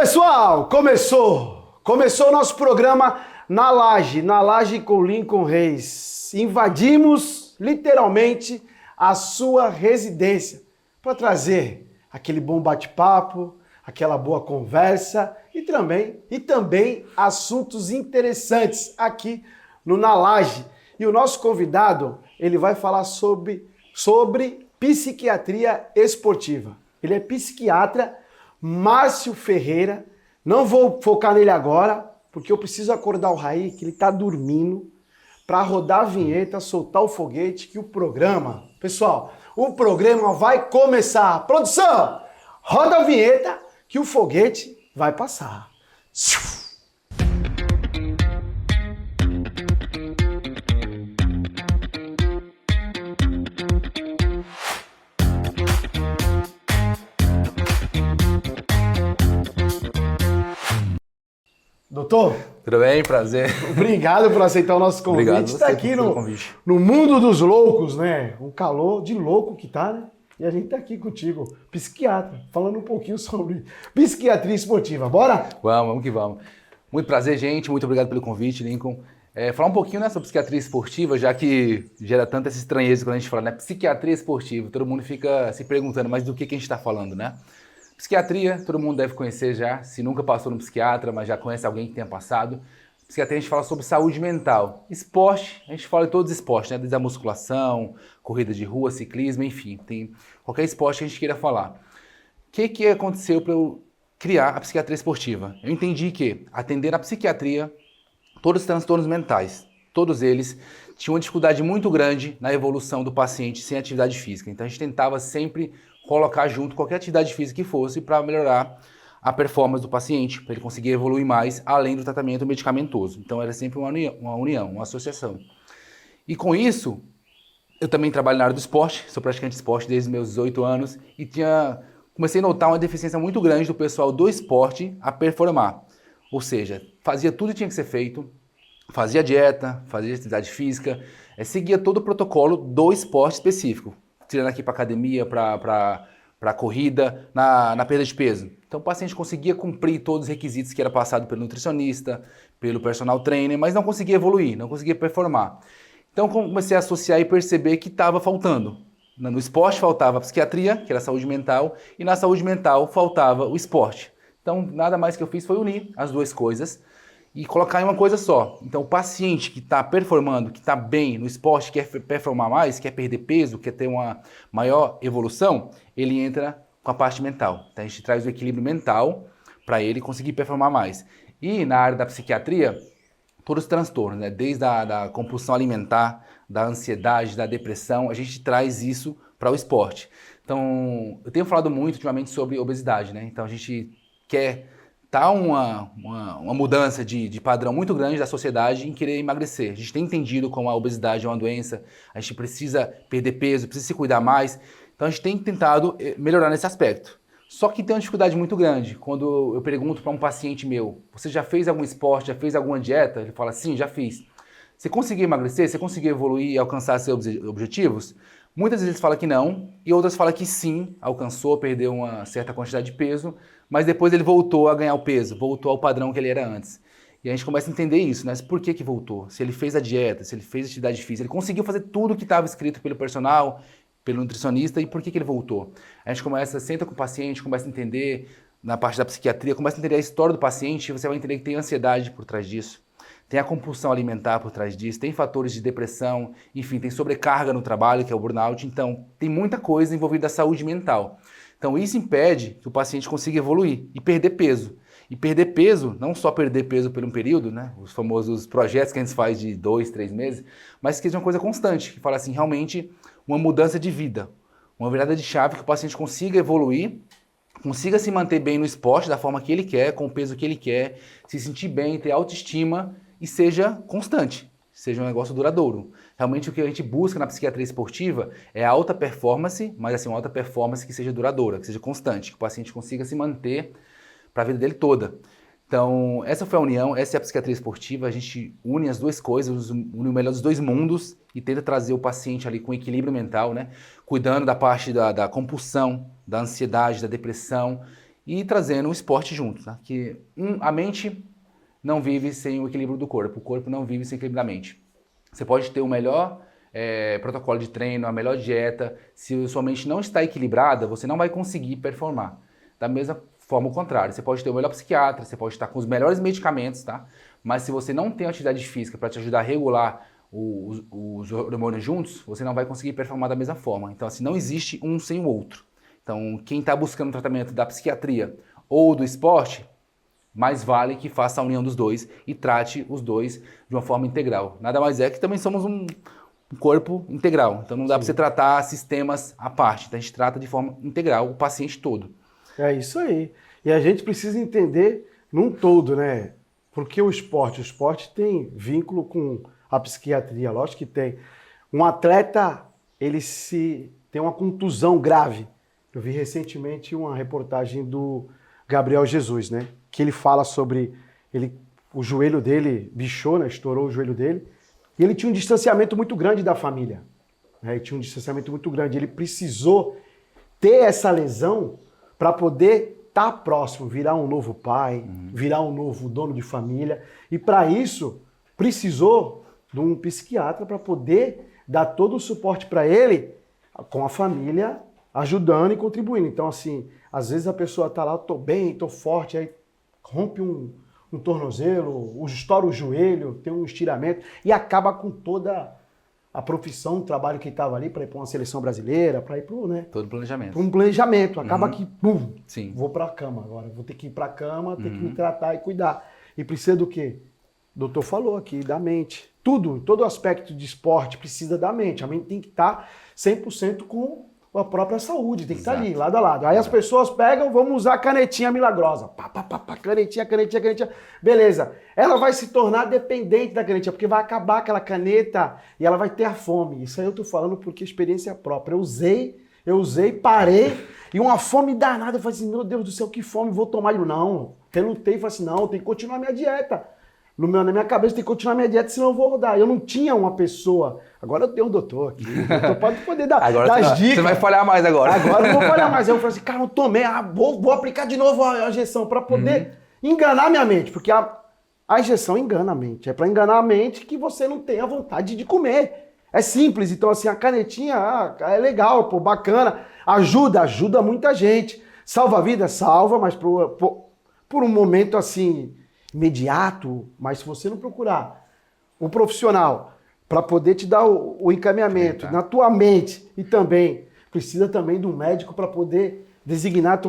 Pessoal, começou o nosso programa na Laje com Lincoln Reis. Invadimos literalmente a sua residência para trazer aquele bom bate-papo, aquela boa conversa e também assuntos interessantes aqui no Na Laje. E o nosso convidado, ele vai falar sobre psiquiatria esportiva. Ele é psiquiatra, Márcio Ferreira. Não vou focar nele agora, porque eu preciso acordar o Raí, que ele tá dormindo, para rodar a vinheta, soltar o foguete, que o programa vai começar. Produção, roda a vinheta, que o foguete vai passar. Doutor? Tudo bem? Prazer. Obrigado por aceitar o nosso convite. Obrigado Está aqui no mundo dos loucos, né? Um calor de louco que tá, né? E a gente tá aqui contigo, psiquiatra, falando um pouquinho sobre psiquiatria esportiva. Bora? Vamos que vamos. Muito prazer, gente. Muito obrigado pelo convite, Lincoln. Falar um pouquinho, né, sobre psiquiatria esportiva, já que gera tanta essa estranheza quando a gente fala, né? Psiquiatria esportiva. Todo mundo fica se perguntando, mas do que a gente está falando, né? Psiquiatria, todo mundo deve conhecer já, se nunca passou no psiquiatra, mas já conhece alguém que tenha passado. Psiquiatria a gente fala sobre saúde mental. Esporte, a gente fala de todos os esportes, né? Desde a musculação, corrida de rua, ciclismo, enfim. Tem qualquer esporte que a gente queira falar. O que aconteceu para eu criar a psiquiatria esportiva? Eu entendi que atender na psiquiatria todos os transtornos mentais, todos eles tinham uma dificuldade muito grande na evolução do paciente sem atividade física. Então a gente tentava sempre colocar junto qualquer atividade física que fosse para melhorar a performance do paciente, para ele conseguir evoluir mais além do tratamento medicamentoso. Então era sempre uma união, uma associação. E com isso, eu também trabalho na área do esporte, sou praticante de esporte desde meus 18 anos e comecei a notar uma deficiência muito grande do pessoal do esporte a performar. Ou seja, fazia tudo que tinha que ser feito, fazia dieta, fazia atividade física, seguia todo o protocolo do esporte específico. Tirando aqui para academia, para corrida, na perda de peso. Então o paciente conseguia cumprir todos os requisitos que era passado pelo nutricionista, pelo personal trainer, mas não conseguia evoluir, não conseguia performar. Então comecei a associar e perceber que estava faltando. No esporte faltava a psiquiatria, que era a saúde mental, e na saúde mental faltava o esporte. Então nada mais que eu fiz foi unir as duas coisas e colocar em uma coisa só. Então o paciente que está performando, que está bem no esporte, quer performar mais, quer perder peso, quer ter uma maior evolução, ele entra com a parte mental. Então a gente traz o equilíbrio mental para ele conseguir performar mais. E na área da psiquiatria, todos os transtornos, né? Desde a compulsão alimentar, da ansiedade, da depressão, a gente traz isso para o esporte. Então eu tenho falado muito ultimamente sobre obesidade, né? Então a gente quer uma mudança de padrão muito grande da sociedade em querer emagrecer. A gente tem entendido como a obesidade é uma doença, a gente precisa perder peso, precisa se cuidar mais. Então a gente tem tentado melhorar nesse aspecto. Só que tem uma dificuldade muito grande. Quando eu pergunto para um paciente meu, você já fez algum esporte, já fez alguma dieta? Ele fala, sim, já fiz. Você conseguiu emagrecer? Você conseguiu evoluir e alcançar seus objetivos? Muitas vezes fala que não, e outras falam que sim, alcançou, perdeu uma certa quantidade de peso, mas depois ele voltou a ganhar o peso, voltou ao padrão que ele era antes. E a gente começa a entender isso, né? Por que voltou? Se ele fez a dieta, se ele fez atividade física, ele conseguiu fazer tudo o que estava escrito pelo personal, pelo nutricionista, e por que ele voltou? A gente senta com o paciente, começa a entender, na parte da psiquiatria, começa a entender a história do paciente, e você vai entender que tem ansiedade por trás disso. Tem a compulsão alimentar por trás disso, tem fatores de depressão, enfim, tem sobrecarga no trabalho, que é o burnout. Então, tem muita coisa envolvida na saúde mental. Então, isso impede que o paciente consiga evoluir e perder peso. E perder peso, não só perder peso por um período, né? Os famosos projetos que a gente faz de 2, 3 meses, mas que seja uma coisa constante, que fala assim, realmente uma mudança de vida, uma virada de chave que o paciente consiga evoluir, consiga se manter bem no esporte da forma que ele quer, com o peso que ele quer, se sentir bem, ter autoestima, e seja constante, seja um negócio duradouro. Realmente o que a gente busca na psiquiatria esportiva é a alta performance, mas assim, uma alta performance que seja duradoura, que seja constante, que o paciente consiga se manter para a vida dele toda. Então, essa foi a união, essa é a psiquiatria esportiva, a gente une as duas coisas, une o melhor dos dois mundos e tenta trazer o paciente ali com equilíbrio mental, né? Cuidando da parte da compulsão, da ansiedade, da depressão e trazendo o esporte junto, tá? Que a mente não vive sem o equilíbrio do corpo, o corpo não vive sem o equilíbrio da mente. Você pode ter o melhor protocolo de treino, a melhor dieta, se sua mente não está equilibrada, você não vai conseguir performar. Da mesma forma, o contrário, você pode ter o melhor psiquiatra, você pode estar com os melhores medicamentos, tá? Mas se você não tem atividade física para te ajudar a regular os hormônios juntos, você não vai conseguir performar da mesma forma. Então, assim, não existe um sem o outro. Então, quem está buscando o tratamento da psiquiatria ou do esporte, mais vale que faça a união dos dois e trate os dois de uma forma integral. Nada mais é que também somos um corpo integral. Então, não dá para você tratar sistemas à parte. Então, a gente trata de forma integral o paciente todo. É isso aí. E a gente precisa entender num todo, né? Porque o esporte tem vínculo com a psiquiatria, lógico que tem. Um atleta, ele tem uma contusão grave. Eu vi recentemente uma reportagem do Gabriel Jesus, né? Que ele fala sobre o joelho dele bichou, né? Estourou o joelho dele. E ele tinha um distanciamento muito grande da família. Né? Ele tinha um distanciamento muito grande. Ele precisou ter essa lesão para poder estar próximo, virar um novo pai, virar um novo dono de família. E para isso, precisou de um psiquiatra para poder dar todo o suporte para ele, com a família ajudando e contribuindo. Então, assim, às vezes a pessoa está lá, tô bem, tô forte, aí rompe um tornozelo, estoura o joelho, tem um estiramento e acaba com toda a profissão, o trabalho que estava ali para ir para uma seleção brasileira, para ir para todo planejamento. Um planejamento. Acaba que, pum, Sim. Vou para a cama agora. Vou ter que ir para a cama, ter que me tratar e cuidar. E precisa do quê? O doutor falou aqui, da mente. Todo aspecto de esporte precisa da mente. A mente tem que estar 100% com a própria saúde, tem que estar ali, lado a lado. Aí as pessoas pegam, vamos usar a canetinha milagrosa. Canetinha. Beleza. Ela vai se tornar dependente da canetinha, porque vai acabar aquela caneta e ela vai ter a fome. Isso aí eu tô falando porque experiência própria. Eu usei, parei, e uma fome danada. Eu falei assim, meu Deus do céu, que fome, vou tomar. Não, relutei e falei assim, não, tem que continuar minha dieta. Na minha cabeça tem que continuar minha dieta, senão eu vou rodar. Eu não tinha uma pessoa. Agora eu tenho um doutor aqui. O doutor pode poder dar as dicas. Você vai falhar mais agora. Agora eu vou falhar mais. Aí eu falei assim, cara, eu tomei, vou aplicar de novo a injeção para poder enganar minha mente. Porque a injeção engana a mente. É para enganar a mente que você não tenha vontade de comer. É simples. Então, assim, a canetinha é legal, pô, bacana. Ajuda muita gente. Salva a vida? Salva, mas por um momento assim imediato, mas se você não procurar um profissional para poder te dar o encaminhamento na tua mente e também precisa também de um médico para poder designar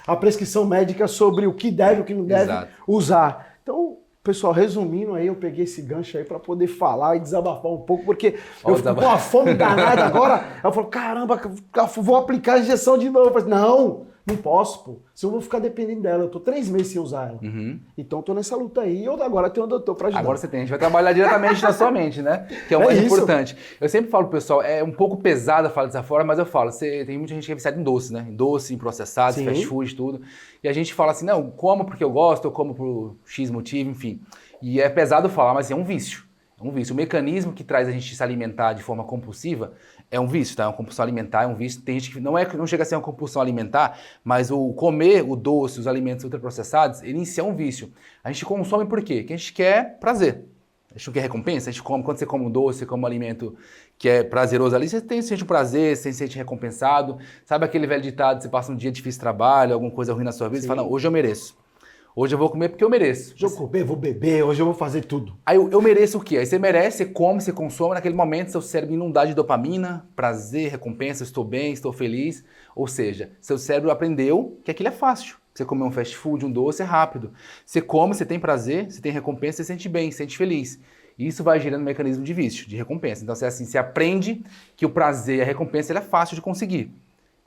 a prescrição médica sobre o que deve e o que não deve usar. Então, pessoal, resumindo aí, eu peguei esse gancho aí para poder falar e desabafar um pouco, porque eu fico com uma fome danada agora. Eu falo, caramba, vou aplicar a injeção de novo. Eu falei, não posso, pô. Se eu vou ficar dependendo dela, eu tô 3 meses sem usar ela. Então tô nessa luta aí. Eu agora tenho um doutor para ajudar. Agora você tem, a gente vai trabalhar diretamente na sua mente, né? Que é o mais importante. Eu sempre falo pro pessoal, é um pouco pesado falar dessa forma, mas eu falo, tem muita gente que é viciada em doce, né? Em doce, em processados, fast food, tudo. E a gente fala assim, não, como porque eu gosto, eu como por X motivo, enfim. E é pesado falar, mas é um vício. É um vício. O mecanismo que traz a gente se alimentar de forma compulsiva é um vício, tá? É uma compulsão alimentar, é um vício. Tem gente que não chega a ser uma compulsão alimentar, mas o comer o doce, os alimentos ultraprocessados, ele em si é um vício. A gente consome por quê? Porque a gente quer prazer. A gente não quer recompensa, a gente come, quando você come um doce, come um alimento que é prazeroso ali, você sente um prazer, você se sente recompensado. Sabe aquele velho ditado, você passa um dia difícil de trabalho, alguma coisa ruim na sua vida, você fala, não, hoje eu mereço. Hoje eu vou comer porque eu mereço. Hoje eu comer, vou beber, hoje eu vou fazer tudo. Aí eu mereço o quê? Aí você merece, você come, você consome, naquele momento seu cérebro inundar de dopamina, prazer, recompensa, estou bem, estou feliz. Ou seja, seu cérebro aprendeu que aquilo é fácil. Você comer um fast food, um doce é rápido. Você come, você tem prazer, você tem recompensa, você se sente bem, se sente feliz. E isso vai gerando um mecanismo de vício, de recompensa. Então, você aprende que o prazer e a recompensa ele é fácil de conseguir.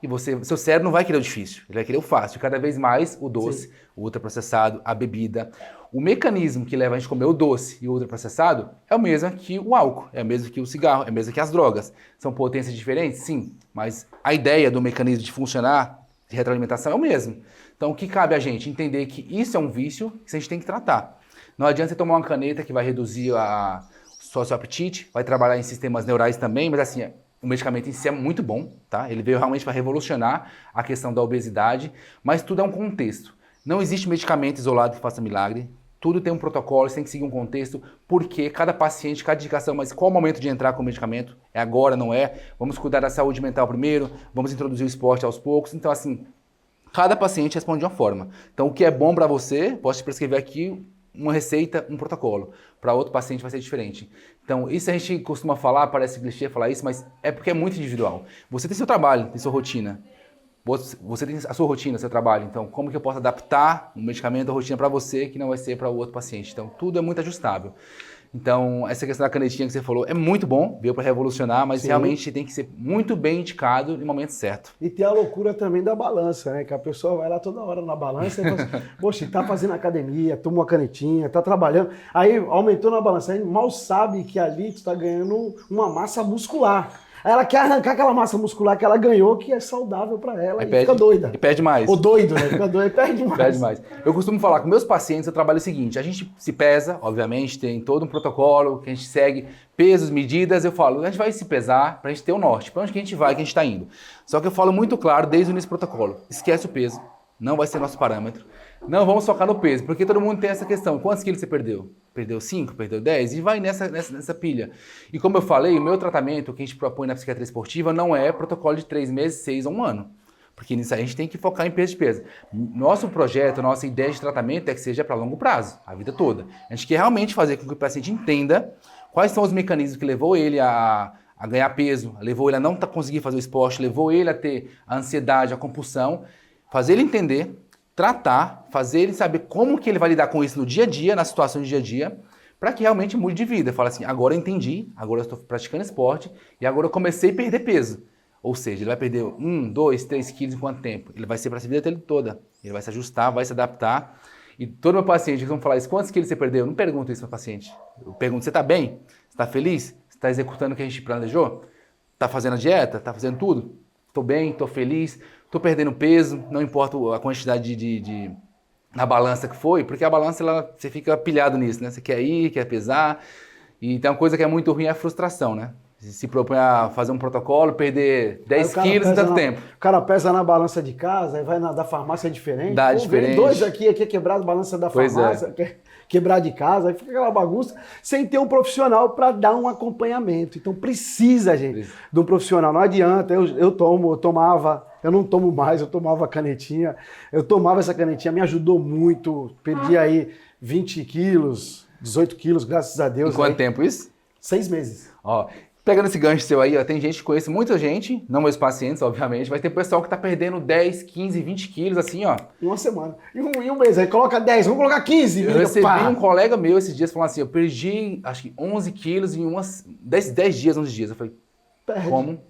E seu cérebro não vai querer o difícil, ele vai querer o fácil. Cada vez mais o doce, o ultraprocessado, a bebida. O mecanismo que leva a gente a comer o doce e o ultraprocessado é o mesmo que o álcool, é o mesmo que o cigarro, é o mesmo que as drogas. São potências diferentes? Sim, mas a ideia do mecanismo de funcionar, de retroalimentação, é o mesmo. Então, o que cabe a gente? Entender que isso é um vício que a gente tem que tratar. Não adianta você tomar uma caneta que vai reduzir seu apetite, vai trabalhar em sistemas neurais também, mas assim, o medicamento em si é muito bom, tá? Ele veio realmente para revolucionar a questão da obesidade, mas tudo é um contexto. Não existe medicamento isolado que faça milagre. Tudo tem um protocolo, você tem que seguir um contexto, porque cada paciente, cada indicação, mas qual o momento de entrar com o medicamento? É agora, não é? Vamos cuidar da saúde mental primeiro, vamos introduzir o esporte aos poucos. Então, assim, cada paciente responde de uma forma. Então, o que é bom para você, posso te prescrever aqui uma receita, um protocolo. Para outro paciente vai ser diferente. Então, isso a gente costuma falar, parece clichê falar isso, mas é porque é muito individual. Você tem seu trabalho, tem sua rotina. Você tem a sua rotina, seu trabalho. Então, como que eu posso adaptar um medicamento, a rotina para você, que não vai ser para o outro paciente? Então, tudo é muito ajustável. Então, essa questão da canetinha que você falou é muito bom, veio para revolucionar, mas realmente tem que ser muito bem indicado no momento certo. E tem a loucura também da balança, né? Que a pessoa vai lá toda hora na balança e fala assim, poxa, tá fazendo academia, tomou uma canetinha, tá trabalhando, aí aumentou na balança, aí mal sabe que ali tu tá ganhando uma massa muscular. Aí ela quer arrancar aquela massa muscular que ela ganhou, que é saudável para ela, e fica doida. E perde mais. Ou doido, né? Fica doido e perde mais. Perde mais. Eu costumo falar com meus pacientes, eu trabalho o seguinte, a gente se pesa, obviamente, tem todo um protocolo que a gente segue, pesos, medidas, eu falo, a gente vai se pesar pra gente ter o norte, pra onde que a gente vai, que a gente tá indo. Só que eu falo muito claro desde o início do protocolo, esquece o peso, não vai ser nosso parâmetro, não vamos focar no peso, porque todo mundo tem essa questão, quantos quilos você perdeu? Perdeu 5, perdeu 10 e vai nessa pilha. E como eu falei, o meu tratamento que a gente propõe na psiquiatria esportiva não é protocolo de 3 meses, 6 ou 1 ano. Porque nisso a gente tem que focar em perda de peso. Nosso projeto, nossa ideia de tratamento é que seja para longo prazo, a vida toda. A gente quer realmente fazer com que o paciente entenda quais são os mecanismos que levou ele a ganhar peso, levou ele a não conseguir fazer o esporte, levou ele a ter a ansiedade, a compulsão, fazer ele entender, tratar, fazer ele saber como que ele vai lidar com isso no dia a dia, na situação do dia a dia, para que realmente mude de vida. Fala assim, agora eu entendi, agora eu estou praticando esporte e agora eu comecei a perder peso. Ou seja, ele vai perder 1, 2, 3 quilos em quanto tempo? Ele vai ser para a vida dele toda. Ele vai se ajustar, vai se adaptar. E todo meu paciente, eles vão falar isso, quantos quilos você perdeu? Eu não pergunto isso para o paciente. Eu pergunto, você está bem? Você está feliz? Você está executando o que a gente planejou? Está fazendo a dieta? Está fazendo tudo? Estou bem, estou feliz, estou perdendo peso, não importa a quantidade na balança que foi, porque a balança, você fica pilhado nisso, né? Você quer ir, quer pesar, e tem uma coisa que é muito ruim, é a frustração, né? Se propõe a fazer um protocolo, perder 10 quilos em tanto tempo. O cara pesa na balança de casa, aí vai da farmácia, é diferente. Dá diferente. Dois aqui é quebrado a balança da farmácia, quebrar de casa, aí fica aquela bagunça, sem ter um profissional para dar um acompanhamento. Então precisa, gente, de um profissional. Não adianta, eu tomava, eu não tomo mais, eu tomava canetinha, eu tomava essa canetinha, me ajudou muito, perdi aí 20 quilos, 18 quilos, graças a Deus. Em quanto tempo isso? 6 meses. Ó, pegando esse gancho seu aí, ó, tem gente que conhece muita gente, não meus pacientes, obviamente, mas tem pessoal que tá perdendo 10, 15, 20 quilos, assim, ó. Em uma semana. Em um mês, aí coloca 10, vamos colocar 15. Eu recebi um colega meu esses dias falando assim, eu perdi, acho que 11 quilos em 10 dias, 11 dias. Eu falei,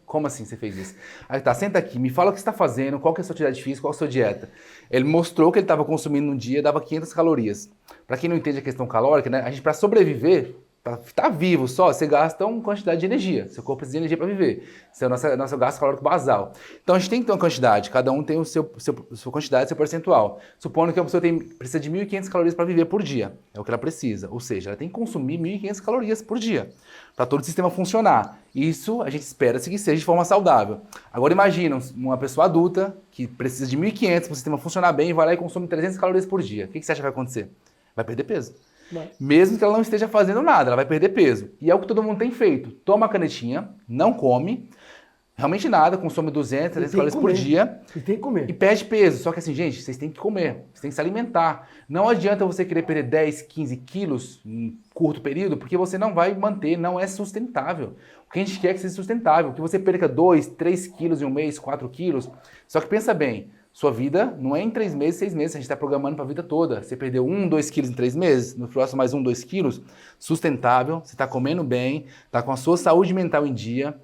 como assim você fez isso? Aí tá, senta aqui, me fala o que você tá fazendo, qual que é a sua atividade física, qual é a sua dieta. Ele mostrou que ele estava consumindo no dia, dava 500 calorias. Para quem não entende a questão calórica, né, a gente, para sobreviver, para estar vivo só, você gasta uma quantidade de energia. Seu corpo precisa de energia para viver. Esse é o nosso gasto calórico basal. Então a gente tem que ter uma quantidade, cada um tem sua quantidade, seu percentual. Supondo que a pessoa precisa de 1.500 calorias para viver por dia. É o que ela precisa. Ou seja, ela tem que consumir 1.500 calorias por dia para todo o sistema funcionar. Isso a gente espera que seja de forma saudável. Agora imagina uma pessoa adulta que precisa de 1.500 para o sistema funcionar bem e vai lá e consome 300 calorias por dia. O que você acha que vai acontecer? Vai perder peso. Mesmo que ela não esteja fazendo nada, ela vai perder peso. E é o que todo mundo tem feito. Toma a canetinha, não come, realmente nada, consome 200, 300 calorias por dia. E tem que comer. E perde peso. Só que assim, gente, vocês têm que comer, vocês têm que se alimentar. Não adianta você querer perder 10, 15 quilos em curto período, porque você não vai manter, não é sustentável. O que a gente quer é que seja sustentável, que você perca 2, 3 quilos em um mês, 4 quilos. Só que pensa bem, sua vida não é em 3 meses, 6 meses, a gente está programando para a vida toda. Você perdeu 1, 2 quilos em 3 meses, no próximo mais 1, 2 quilos, sustentável, você está comendo bem, está com a sua saúde mental em dia,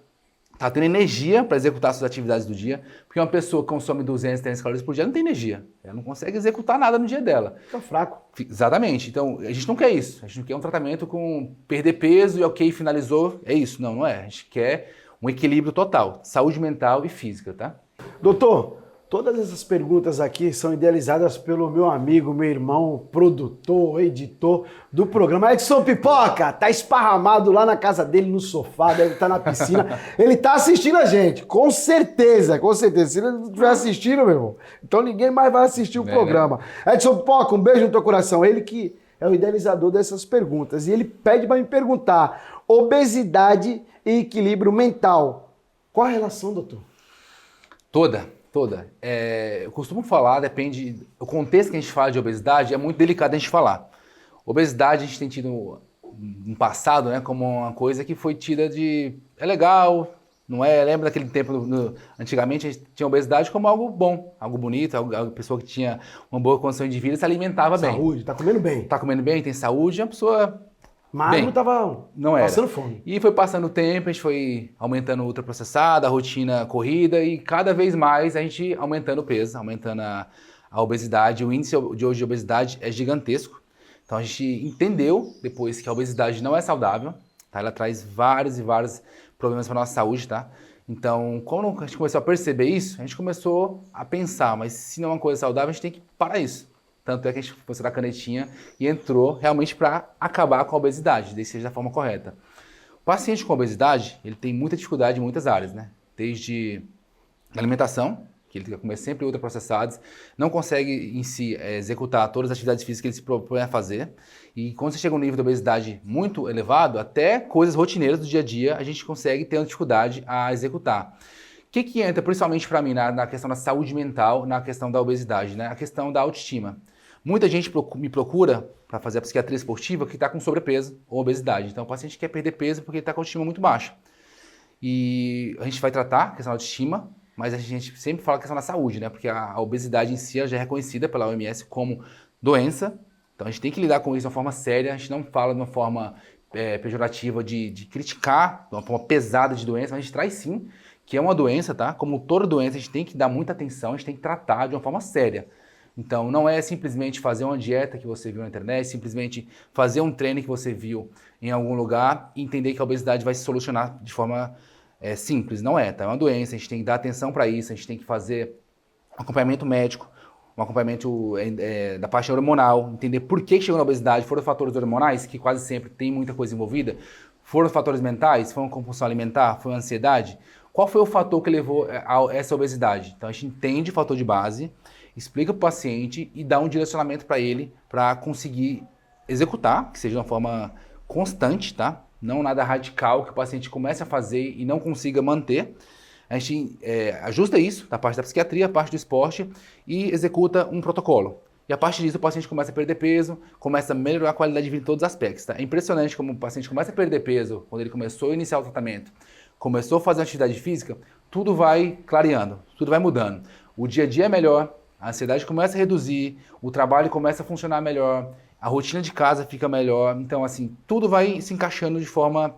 está tendo energia para executar suas atividades do dia, porque uma pessoa que consome 200, 300 calorias por dia não tem energia, ela não consegue executar nada no dia dela. Fica fraco. Exatamente, então a gente não quer isso, a gente não quer um tratamento com perder peso e ok, finalizou, é isso, não é, a gente quer um equilíbrio total, saúde mental e física, tá? Doutor, Todas essas perguntas aqui são idealizadas pelo meu amigo, meu irmão, produtor, editor do programa. Edson Pipoca, tá esparramado lá na casa dele, no sofá, deve estar na piscina. Ele tá assistindo a gente, com certeza, com certeza. Se ele não estiver assistindo, meu irmão, então ninguém mais vai assistir o programa. Edson Pipoca, um beijo no teu coração. Ele que é o idealizador dessas perguntas. E ele pede para me perguntar, obesidade e equilíbrio mental. Qual a relação, doutor? Toda. Eu costumo falar, depende... O contexto que a gente fala de obesidade é muito delicado a gente falar. Obesidade a gente tem tido no passado, né, como uma coisa que foi tida de... É legal, não é? Lembra daquele tempo, antigamente a gente tinha obesidade como algo bom, algo bonito, a pessoa que tinha uma boa condição de vida se alimentava bem. Saúde, tá comendo bem. Tá comendo bem, tem saúde, é uma pessoa... Magro tava passando fome. E foi passando o tempo, a gente foi aumentando o ultraprocessado, a rotina corrida e cada vez mais a gente aumentando o peso, aumentando a obesidade. O índice de hoje de obesidade é gigantesco. Então a gente entendeu depois que a obesidade não é saudável, tá? Ela traz vários e vários problemas para a nossa saúde, tá? Então, quando a gente começou a perceber isso, a gente começou a pensar, mas se não é uma coisa saudável, a gente tem que parar isso. Tanto é que a gente começou a canetinha e entrou realmente para acabar com a obesidade, desde que seja da forma correta. O paciente com obesidade, ele tem muita dificuldade em muitas áreas, né? Desde alimentação, que ele tem que comer sempre ultraprocessados, não consegue em si executar todas as atividades físicas que ele se propõe a fazer. E quando você chega a um nível de obesidade muito elevado, até coisas rotineiras do dia a dia a gente consegue ter uma dificuldade a executar. O que entra principalmente para mim na questão da saúde mental, na questão da obesidade, né? A questão da autoestima. Muita gente me procura para fazer a psiquiatria esportiva que está com sobrepeso ou obesidade. Então o paciente quer perder peso porque ele está com a autoestima muito baixa. E a gente vai tratar a questão da autoestima, mas a gente sempre fala a questão da saúde, né? Porque a obesidade em si já é reconhecida pela OMS como doença. Então a gente tem que lidar com isso de uma forma séria, a gente não fala de uma forma pejorativa de criticar, de uma forma pesada de doença, mas a gente traz sim que é uma doença, tá? Como toda doença, a gente tem que dar muita atenção, a gente tem que tratar de uma forma séria. Então, não é simplesmente fazer uma dieta que você viu na internet, simplesmente fazer um treino que você viu em algum lugar e entender que a obesidade vai se solucionar de forma simples. Não é, tá? É uma doença, a gente tem que dar atenção para isso, a gente tem que fazer um acompanhamento médico, um acompanhamento da parte hormonal, entender por que chegou na obesidade, foram fatores hormonais, que quase sempre tem muita coisa envolvida, foram fatores mentais, foi uma compulsão alimentar, foi uma ansiedade. Qual foi o fator que levou a essa obesidade? Então a gente entende o fator de base, explica para o paciente e dá um direcionamento para ele para conseguir executar, que seja de uma forma constante, tá? Não nada radical que o paciente comece a fazer e não consiga manter. A gente ajusta isso da parte da psiquiatria, a parte do esporte e executa um protocolo. E a partir disso o paciente começa a perder peso, começa a melhorar a qualidade de vida em todos os aspectos. Tá? É impressionante como o paciente começa a perder peso quando ele começou a iniciar o tratamento, começou a fazer atividade física, tudo vai clareando, tudo vai mudando. O dia a dia é melhor, a ansiedade começa a reduzir, o trabalho começa a funcionar melhor, a rotina de casa fica melhor. Então, assim, tudo vai se encaixando de forma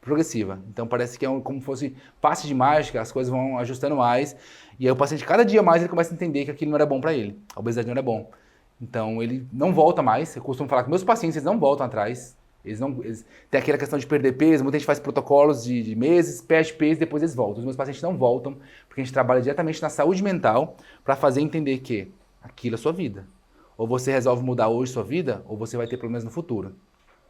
progressiva. Então, parece que é como se fosse passe de mágica, as coisas vão ajustando mais. E aí o paciente, cada dia mais, ele começa a entender que aquilo não era bom para ele. A obesidade não era bom. Então, ele não volta mais. Eu costumo falar que meus pacientes, eles não voltam atrás. Eles têm aquela questão de perder peso, muita gente faz protocolos de meses, perde peso e depois eles voltam. Os meus pacientes não voltam, porque a gente trabalha diretamente na saúde mental para fazer entender que aquilo é sua vida. Ou você resolve mudar hoje sua vida, ou você vai ter problemas no futuro.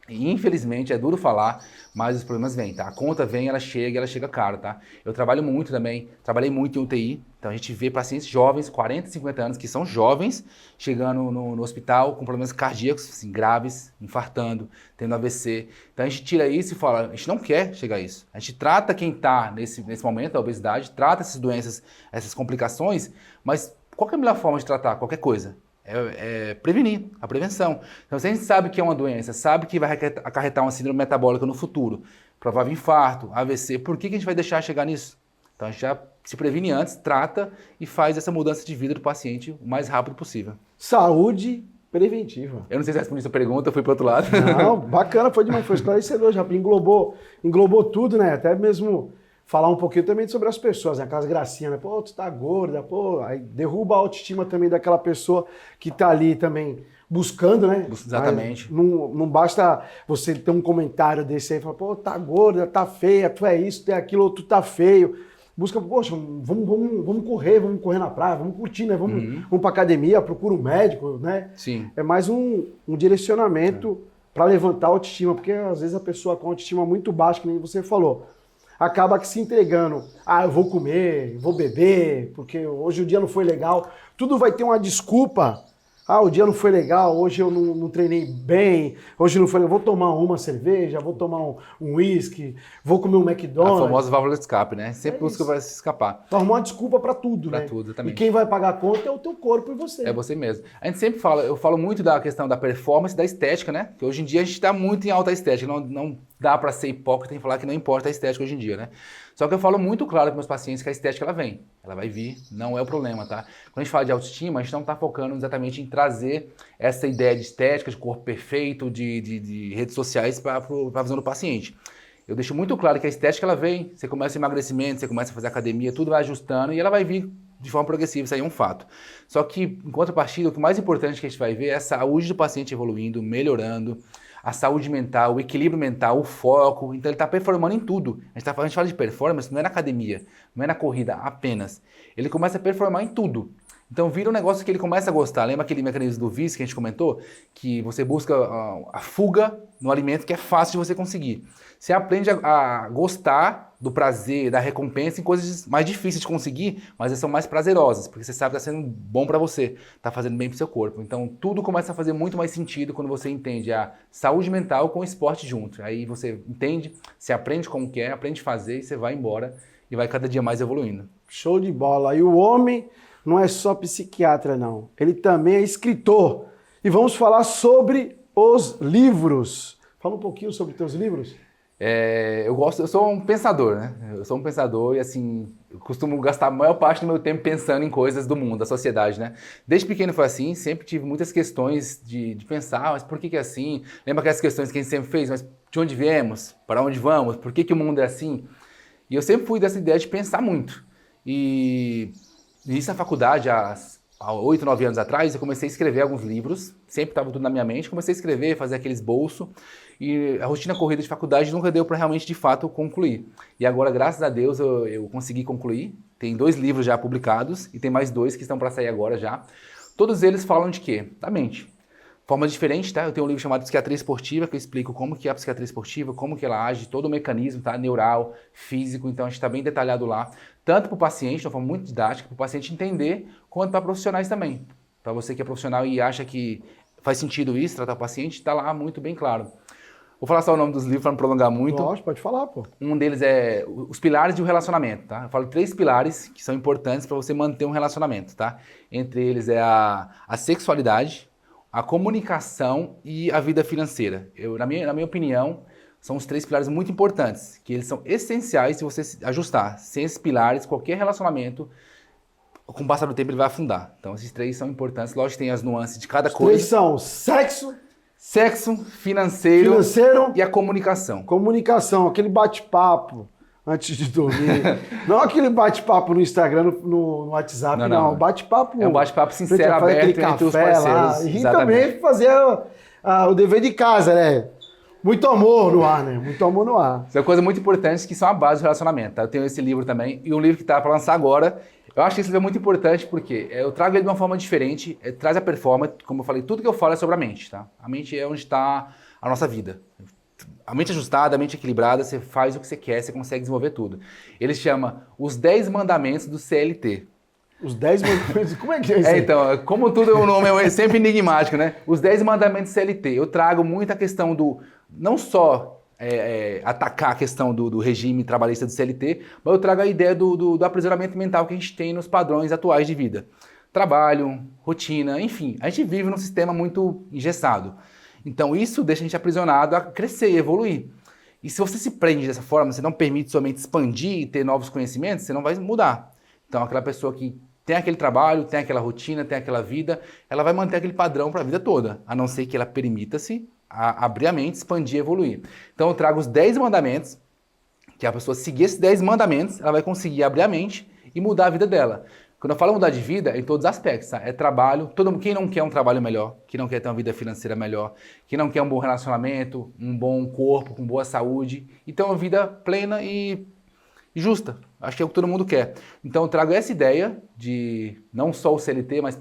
E infelizmente, é duro falar, mas os problemas vêm, tá? A conta vem, ela chega caro, tá? Eu trabalho muito também, trabalhei muito em UTI, então a gente vê pacientes jovens, 40, 50 anos, que são jovens, chegando no hospital com problemas cardíacos, assim, graves, infartando, tendo AVC. Então a gente tira isso e fala, a gente não quer chegar a isso. A gente trata quem está nesse momento da obesidade, trata essas doenças, essas complicações, mas qual que é a melhor forma de tratar qualquer coisa? Prevenir, a prevenção. Então, se a gente sabe que é uma doença, sabe que vai acarretar uma síndrome metabólica no futuro, provável infarto, AVC, por que a gente vai deixar chegar nisso? Então, a gente já se previne antes, trata e faz essa mudança de vida do paciente o mais rápido possível. Saúde preventiva. Eu não sei se respondi a sua pergunta, fui para outro lado. Não, bacana, foi demais, foi esclarecedor, já englobou tudo, né? Até mesmo falar um pouquinho também sobre as pessoas, né? Aquelas gracinhas, né? Pô, tu tá gorda, pô, aí derruba a autoestima também daquela pessoa que tá ali também buscando, né? Exatamente. Não basta você ter um comentário desse aí e falar, pô, tá gorda, tá feia, tu é isso, tu é aquilo, ou tu tá feio. busca, poxa, vamos correr na praia, vamos curtir, né? Vamos pra academia, procura um médico, né? Sim. É mais um direcionamento para levantar a autoestima, porque às vezes a pessoa com autoestima muito baixa, que nem você falou, acaba que se entregando. Ah, eu vou comer, vou beber, porque hoje o dia não foi legal. Tudo vai ter uma desculpa. Ah, o dia não foi legal, hoje eu não treinei bem, hoje não foi legal. Vou tomar uma cerveja, vou tomar um whisky, vou comer um McDonald's. A famosa válvula de escape, né? Sempre busca vai se escapar. Vai arrumar uma desculpa para tudo, né? Para tudo também. E quem vai pagar a conta é o teu corpo e você. É você mesmo. A gente sempre fala, eu falo muito da questão da performance e da estética, né? Porque hoje em dia a gente está muito em alta estética, não dá para ser hipócrita e falar que não importa a estética hoje em dia, né? Só que eu falo muito claro para meus pacientes que a estética ela vem, ela vai vir, não é o problema, tá? Quando a gente fala de autoestima, a gente não está focando exatamente em trazer essa ideia de estética, de corpo perfeito, de redes sociais para a visão do paciente. Eu deixo muito claro que a estética ela vem, você começa o emagrecimento, você começa a fazer academia, tudo vai ajustando e ela vai vir de forma progressiva, isso aí é um fato. Só que, em contrapartida, o que mais importante que a gente vai ver é a saúde do paciente evoluindo, melhorando, a saúde mental, o equilíbrio mental, o foco. Então ele está performando em tudo. A gente fala de performance, não é na academia, não é na corrida apenas. Ele começa a performar em tudo. Então vira um negócio que ele começa a gostar. Lembra aquele mecanismo do vício que a gente comentou? Que você busca a fuga no alimento que é fácil de você conseguir. Você aprende a gostar do prazer, da recompensa em coisas mais difíceis de conseguir, mas elas são mais prazerosas, porque você sabe que está sendo bom para você, está fazendo bem para o seu corpo. Então tudo começa a fazer muito mais sentido quando você entende a saúde mental com o esporte junto. Aí você entende, você aprende como que é, aprende a fazer e você vai embora e vai cada dia mais evoluindo. Show de bola. E o homem não é só psiquiatra, não. Ele também é escritor. E vamos falar sobre os livros. Fala um pouquinho sobre teus livros. Eu sou um pensador, né? Eu sou um pensador e, assim, eu costumo gastar a maior parte do meu tempo pensando em coisas do mundo, da sociedade, né? Desde pequeno foi assim, sempre tive muitas questões de pensar, mas por que é assim? Lembra aquelas questões que a gente sempre fez, mas de onde viemos? Para onde vamos? Por que o mundo é assim? E eu sempre fui dessa ideia de pensar muito. E isso na faculdade, há 8, 9 anos atrás, eu comecei a escrever alguns livros, sempre estava tudo na minha mente, comecei a escrever, fazer aqueles bolsos, e a rotina corrida de faculdade nunca deu para realmente, de fato, concluir. E agora, graças a Deus, eu consegui concluir, tem 2 livros já publicados, e tem mais 2 que estão para sair agora já. Todos eles falam de quê? Da mente. Forma diferente, tá? Eu tenho um livro chamado Psiquiatria Esportiva, que eu explico como que é a psiquiatria esportiva, como que ela age, todo o mecanismo, tá? Neural, físico, então a gente está bem detalhado lá, tanto para o paciente, de uma forma muito didática, para o paciente entender, quanto para profissionais também. Para você que é profissional e acha que faz sentido isso, tratar o paciente, está lá muito bem claro. Vou falar só o nome dos livros para não prolongar muito. Lógico, pode falar, pô. Um deles é os pilares de um relacionamento, tá? Eu falo 3 pilares que são importantes para você manter um relacionamento, tá? Entre eles é a sexualidade, a comunicação e a vida financeira. Na minha opinião, são os 3 pilares muito importantes, que eles são essenciais se você se ajustar. Sem esses pilares, qualquer relacionamento, com o passar do tempo, ele vai afundar. Então, esses 3 são importantes. Lógico que tem as nuances de cada coisa. 3 são sexo, financeiro e a comunicação. Comunicação, aquele bate-papo antes de dormir. Não aquele bate-papo no Instagram, no WhatsApp, não. Bate-papo. É um bate-papo sincero, aberto entre os parceiros. Lá. E também fazer o dever de casa, né? Muito amor no ar, né? Muito amor no ar. São coisas muito importantes que são a base do relacionamento, tá? Eu tenho esse livro também, e um livro que tá para lançar agora. Eu acho que esse livro é muito importante porque eu trago ele de uma forma diferente, traz a performance, como eu falei, tudo que eu falo é sobre a mente, tá? A mente é onde está a nossa vida. A mente ajustada, a mente equilibrada, você faz o que você quer, você consegue desenvolver tudo. Ele chama Os 10 Mandamentos do CLT. Os 10 mandamentos, como é que é isso? Então, como tudo o nome é sempre enigmático, né? Os 10 Mandamentos do CLT. Eu trago muita questão do, não só atacar a questão do regime trabalhista do CLT, mas eu trago a ideia do aprisionamento mental que a gente tem nos padrões atuais de vida. Trabalho, rotina, enfim, a gente vive num sistema muito engessado. Então isso deixa a gente aprisionado a crescer e evoluir. E se você se prende dessa forma, você não permite sua mente expandir e ter novos conhecimentos, você não vai mudar. Então aquela pessoa que tem aquele trabalho, tem aquela rotina, tem aquela vida, ela vai manter aquele padrão para a vida toda, a não ser que ela permita-se abrir a mente, expandir e evoluir. Então eu trago os 10 mandamentos, que a pessoa seguir esses 10 mandamentos, ela vai conseguir abrir a mente e mudar a vida dela. Quando eu falo mudar de vida, é em todos os aspectos, tá? É trabalho, quem não quer um trabalho melhor, quem não quer ter uma vida financeira melhor, quem não quer um bom relacionamento, um bom corpo, com boa saúde, e ter uma vida plena e justa. Acho que é o que todo mundo quer. Então eu trago essa ideia de não só o CLT, mas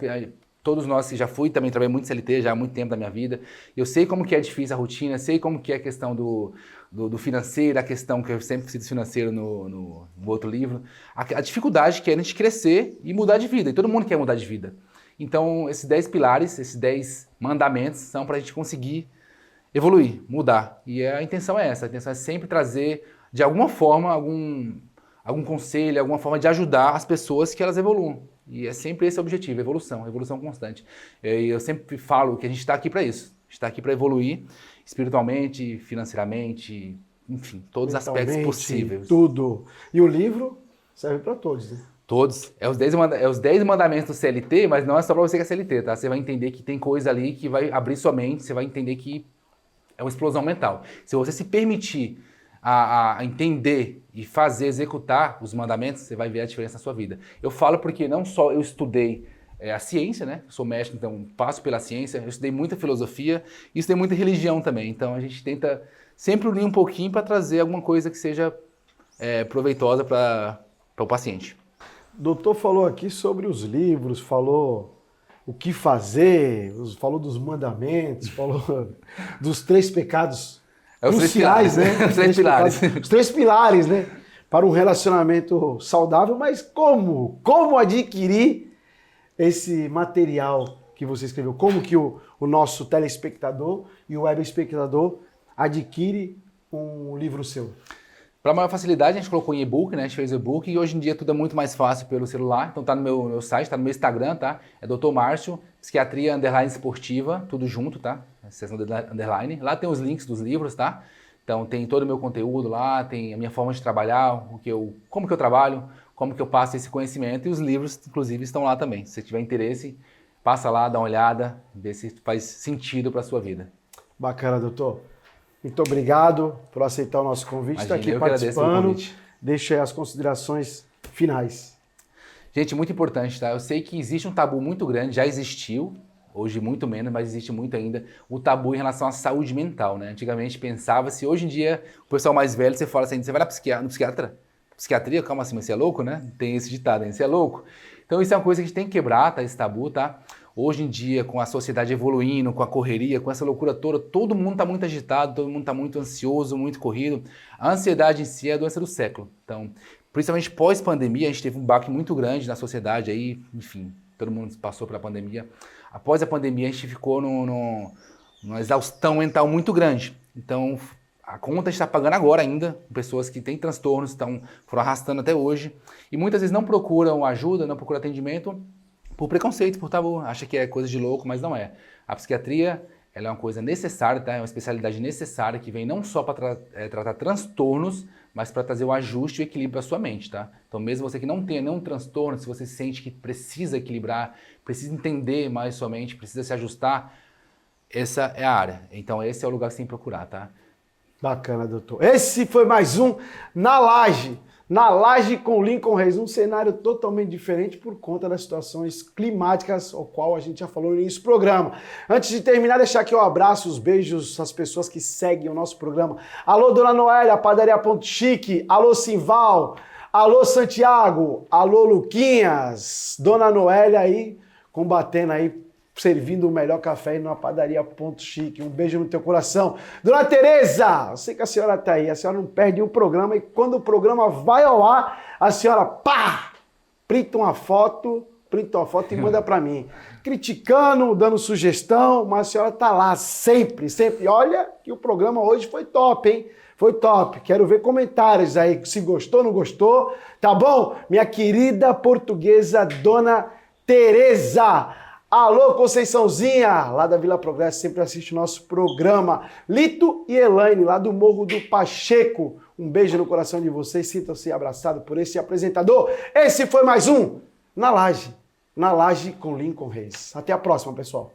todos nós que já fui, também trabalhei muito CLT já há muito tempo da minha vida. Eu sei como que é difícil a rotina, sei como que é a questão do financeiro, a questão que eu sempre cito financeiro no outro livro. A dificuldade que é a gente crescer e mudar de vida. E todo mundo quer mudar de vida. Então esses 10 pilares, esses 10 mandamentos são para a gente conseguir evoluir, mudar. E a intenção é essa. A intenção é sempre trazer, de alguma forma, algum conselho, alguma forma de ajudar as pessoas que elas evoluam. E é sempre esse o objetivo, evolução constante. E eu sempre falo que a gente está aqui para isso. A gente está aqui para evoluir espiritualmente, financeiramente, enfim, todos os aspectos possíveis. Tudo. E o livro serve para todos, né? Todos. É os 10 mandamentos do CLT, mas não é só para você que é CLT, tá? Você vai entender que tem coisa ali que vai abrir sua mente, você vai entender que é uma explosão mental. Se você se permitir a entender e fazer, executar os mandamentos, você vai ver a diferença na sua vida. Eu falo porque não só eu estudei a ciência, né? Eu sou médico, então passo pela ciência, eu estudei muita filosofia e estudei muita religião também. Então a gente tenta sempre unir um pouquinho para trazer alguma coisa que seja proveitosa para o paciente. O doutor falou aqui sobre os livros, falou o que fazer, falou dos mandamentos, falou dos 3 pecados cruciais, né? Os 3 pilares. Os 3 pilares, né? Para um relacionamento saudável, mas como? Como adquirir esse material que você escreveu? Como que o nosso telespectador e o web espectador adquire um livro seu? Para maior facilidade, a gente colocou em e-book, né? A gente fez e-book e hoje em dia tudo é muito mais fácil pelo celular. Então tá no meu site, tá no meu Instagram, tá? É Dr. Márcio, Psiquiatria __ Esportiva, tudo junto, tá? Seção underline. Lá tem os links dos livros, tá? Então tem todo o meu conteúdo lá, tem a minha forma de trabalhar, como que eu trabalho, como que eu passo esse conhecimento e os livros, inclusive, estão lá também. Se você tiver interesse, passa lá, dá uma olhada, vê se faz sentido para a sua vida. Bacana, doutor. Muito obrigado por aceitar o nosso convite, estar aqui participando. Deixa aí as considerações finais. Gente, muito importante, tá? Eu sei que existe um tabu muito grande, já existiu, hoje muito menos, mas existe muito ainda, o tabu em relação à saúde mental, né? Antigamente pensava-se, hoje em dia, o pessoal mais velho, você fala assim, você vai no psiquiatra? Psiquiatria? Calma assim, mas você é louco, né? Tem esse ditado, hein? Você é louco? Então isso é uma coisa que a gente tem que quebrar, tá? Esse tabu, tá? Hoje em dia, com a sociedade evoluindo, com a correria, com essa loucura toda, todo mundo está muito agitado, todo mundo está muito ansioso, muito corrido. A ansiedade em si é a doença do século. Então, principalmente pós-pandemia, a gente teve um baque muito grande na sociedade aí, enfim, todo mundo passou pela pandemia. Após a pandemia, a gente ficou numa exaustão mental muito grande. Então, a conta está pagando agora ainda, pessoas que têm transtornos, foram arrastando até hoje, e muitas vezes não procuram ajuda, não procuram atendimento, por preconceito, por tabu, acha que é coisa de louco, mas não é. A psiquiatria, ela é uma coisa necessária, tá? É uma especialidade necessária que vem não só para tratar transtornos, mas para trazer o ajuste e o equilíbrio para sua mente, tá? Então mesmo você que não tenha nenhum transtorno, se você sente que precisa equilibrar, precisa entender mais sua mente, precisa se ajustar, essa é a área. Então esse é o lugar que você tem que procurar, tá? Bacana, doutor. Esse foi mais um Na Laje. Na Laje com Lincoln Reis, um cenário totalmente diferente por conta das situações climáticas, ao qual a gente já falou no início do programa. Antes de terminar, deixar aqui um abraço, os beijos às pessoas que seguem o nosso programa. Alô, Dona Noélia, Padaria Ponto Chique. Alô, Simval. Alô, Santiago. Alô, Luquinhas. Dona Noélia aí, combatendo aí, servindo o melhor café numa Padaria Ponto Chique. Um beijo no teu coração. Dona Tereza, eu sei que a senhora tá aí, a senhora não perde um programa e quando o programa vai ao ar, a senhora, printa uma foto e manda pra mim. Criticando, dando sugestão, mas a senhora tá lá sempre, sempre. Olha que o programa hoje foi top, hein? Foi top. Quero ver comentários aí, se gostou, não gostou. Tá bom? Minha querida portuguesa, Dona Tereza. Alô, Conceiçãozinha, lá da Vila Progresso, sempre assiste o nosso programa. Lito e Elaine, lá do Morro do Pacheco. Um beijo no coração de vocês, sintam-se abraçados por esse apresentador. Esse foi mais um Na Laje com Lincoln Reis. Até a próxima, pessoal.